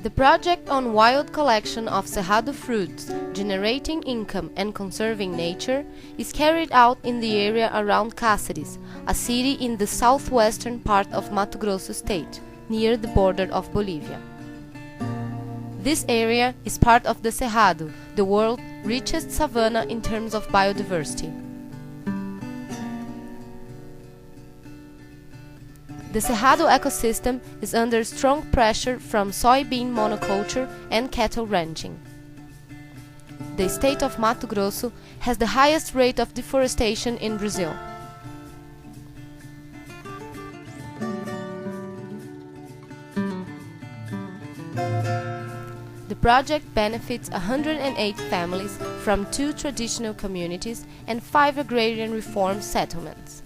The project on wild collection of Cerrado fruits, generating income and conserving nature, is carried out in the area around Cáceres, a city in the southwestern part of Mato Grosso state, near the border of Bolivia. This area is part of the Cerrado, the world's richest savanna in terms of biodiversity. The Cerrado ecosystem is under strong pressure from soybean monoculture and cattle ranching. The state of Mato Grosso has the highest rate of deforestation in Brazil. The project benefits 108 families from 2 traditional communities and 5 agrarian reform settlements.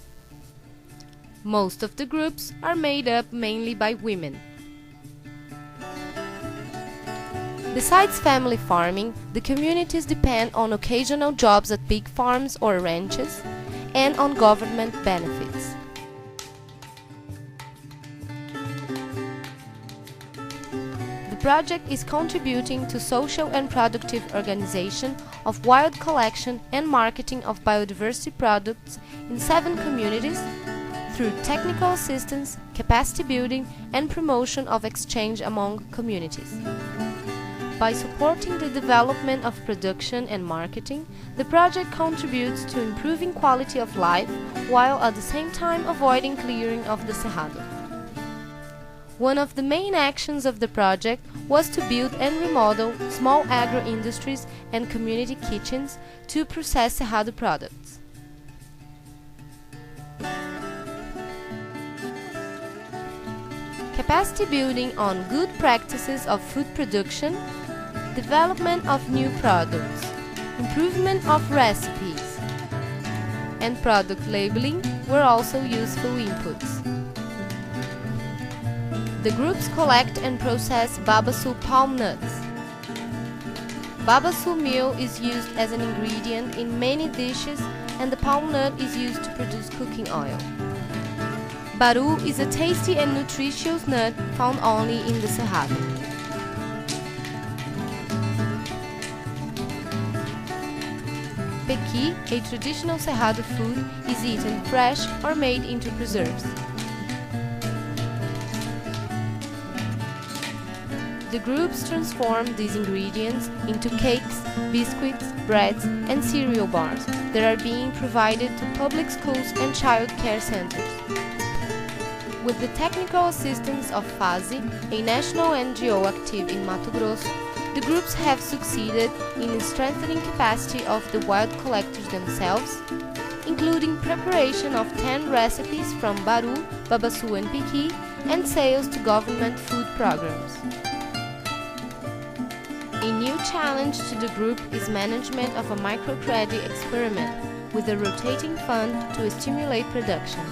Most of the groups are made up mainly by women. Besides family farming, the communities depend on occasional jobs at big farms or ranches and on government benefits. The project is contributing to social and productive organization of wild collection and marketing of biodiversity products in 7 communities through technical assistance, capacity building, and promotion of exchange among communities. By supporting the development of production and marketing, the project contributes to improving quality of life while at the same time avoiding clearing of the Cerrado. One of the main actions of the project was to build and remodel small agro industries and community kitchens to process Cerrado products. Capacity building on good practices of food production, development of new products, improvement of recipes, and product labeling were also useful inputs. The groups collect and process babassu palm nuts. Babassu meal is used as an ingredient in many dishes, and the palm nut is used to produce cooking oil. Baru is a tasty and nutritious nut found only in the Cerrado. Pequi, a traditional Cerrado food, is eaten fresh or made into preserves. The groups transform these ingredients into cakes, biscuits, breads, and cereal bars that are being provided to public schools and child care centers. With the technical assistance of FASE, a national NGO active in Mato Grosso, the groups have succeeded in strengthening capacity of the wild collectors themselves, including preparation of 10 recipes from Baru, babassu and pequi, and sales to government food programs. A new challenge to the group is management of a microcredit experiment with a rotating fund to stimulate production.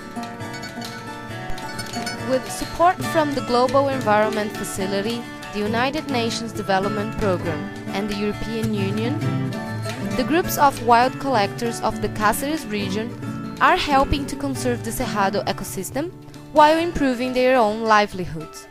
With support from the Global Environment Facility, the United Nations Development Programme, and the European Union, the groups of wild collectors of the Cáceres region are helping to conserve the Cerrado ecosystem while improving their own livelihoods.